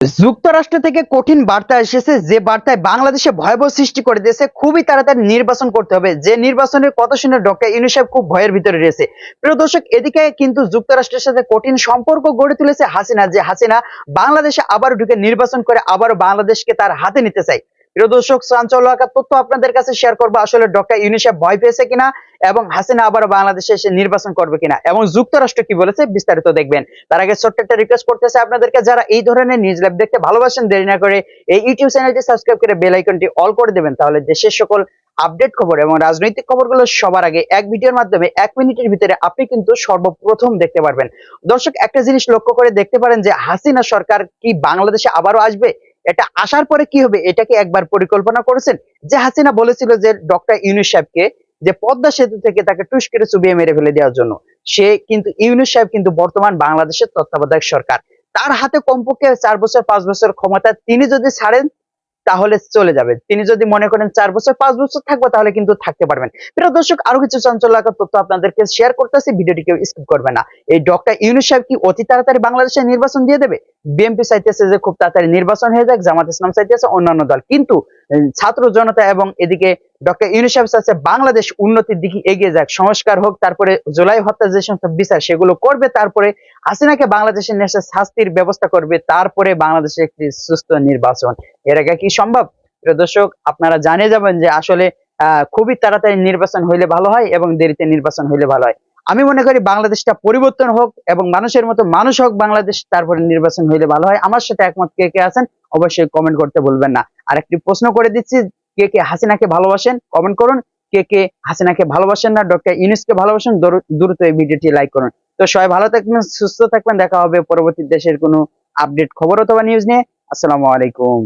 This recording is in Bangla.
যুক্তরাষ্ট্র থেকে কঠিন বার্তা এসেছে, যে বার্তায় বাংলাদেশে ভয়াবহ সৃষ্টি করে দিয়েছে। খুবই তাড়াতাড়ি নির্বাচন করতে হবে, যে নির্বাচনের কথা শুনে ডক্টর ইউনূস সাহেব খুব ভয়ের ভিতরে রয়েছে। প্রিয় দর্শক, এদিকে কিন্তু যুক্তরাষ্ট্রের সাথে কঠিন সম্পর্ক গড়ে তুলেছে হাসিনা, যে হাসিনা বাংলাদেশে আবার ঢুকে নির্বাচন করে আবারও বাংলাদেশকে তার হাতে নিতে চায়। প্রিয় দর্শক, চাঞ্চল্যকর তথ্য আপনাদের কাছে শেয়ার করবো, আসলে ডক্টর ইউনূস সাহেব ভয় পেয়েছে কিনা এবং হাসিনা আবারও বাংলাদেশে এসে নির্বাচন করবে কিনা এবং যুক্তরাষ্ট্র কি বলেছে বিস্তারিত দেখবেন। তার আগে ছোট্ট একটা রিকোয়েস্ট করতেছে আপনাদেরকে, যারা এই ধরনের নিউজ লাইভ দেখতে ভালোবাসেন, দেরি না করে এই ইউটিউব চ্যানেলটি সাবস্ক্রাইব করে বেল আইকনটি অল করে দেবেন, তাহলে দেশের সকল আপডেট খবর এবং রাজনৈতিক খবরগুলো সবার আগে এক ভিডিওর মাধ্যমে 1 মিনিটের ভিতরে আপনি কিন্তু সর্বপ্রথম দেখতে পারবেন। দর্শক, একটা জিনিস লক্ষ্য করে দেখতে পারেন যে হাসিনা সরকার কি বাংলাদেশে আবারও আসবে? এটা আসার পরে কি হবে, এটা কি একবার পরিকল্পনা করেছেন? যে হাসিনা বলেছিল যে ডক্টর ইউনূস সাহেবকে, যে পদ্মা সেতু থেকে তাকে টুস করে চুবিয়ে মেরে ফেলে দেওয়ার জন্য, সে কিন্তু ইউনূস সাহেব কিন্তু বর্তমান বাংলাদেশের তত্ত্বাবধায়ক সরকার। তার হাতে কমপক্ষে 4 বছর 5 বছর ক্ষমতা, তিনি যদি ছাড়েন তাহলে চলে যাবে। তিনি যদি মনে করেন 4 বছর 5 বছর থাকবো, তাহলে কিন্তু থাকতে পারবেন। প্রিয় দর্শক, আরো কিছু চাঞ্চল্যকর তথ্য আপনাদেরকে শেয়ার করতেছি, ভিডিওটি কেউ স্কিপ করবে না। এই ডক্টর ইউনূস সাহেব কি অতি তাড়াতাড়ি বাংলাদেশে নির্বাচন দিয়ে দেবে? বিএনপি চাইতেছে যে খুব তাড়াতাড়ি নির্বাচন হয়ে যাক, জামাত ইসলাম চাইতেছে, অন্যান্য দল কিন্তু ছাত্র জনতা এবং এদিকে ডক্টর ইউনূস সাহেব চাচ্ছে বাংলাদেশ উন্নতির দিকে এগিয়ে যাক, সংস্কার হোক, তারপরে জুলাই হত্যা যে সমস্ত বিচার সেগুলো করবে, তারপরে হাসিনাকে বাংলাদেশের নেশে শাস্তির ব্যবস্থা করবে, তারপরে বাংলাদেশে একটি সুস্থ নির্বাচন। এর আগে কি সম্ভব? প্রিয় দর্শক, আপনারা জানিয়ে যাবেন যে আসলে খুবই তাড়াতাড়ি নির্বাচন হইলে ভালো হয় এবং দেরিতে নির্বাচন হইলে ভালো হয়। আমি মনে করি বাংলাদেশটা পরিবর্তন হোক এবং মানুষের মতো মানুষ হোক বাংলাদেশ, তারপরে নির্বাচন হইলে ভালো হয়। আমার সাথে একমত কে কে আছেন অবশ্যই কমেন্ট করতে ভুলবেন না। আর একটি প্রশ্ন করে দিচ্ছি, কে কে হাসিনাকে ভালোবাসেন কমেন্ট করুন, কে কে হাসিনাকে ভালোবাসেন না, ডক্টর ইউনূসকে ভালোবাসেন দ্রুত এই ভিডিওটি লাইক করুন। তো সবাই ভালো থাকবেন, সুস্থ থাকবেন, দেখা হবে পরবর্তী দেশের কোনো আপডেট খবর অথবা নিউজ নিয়ে। আসসালামু আলাইকুম।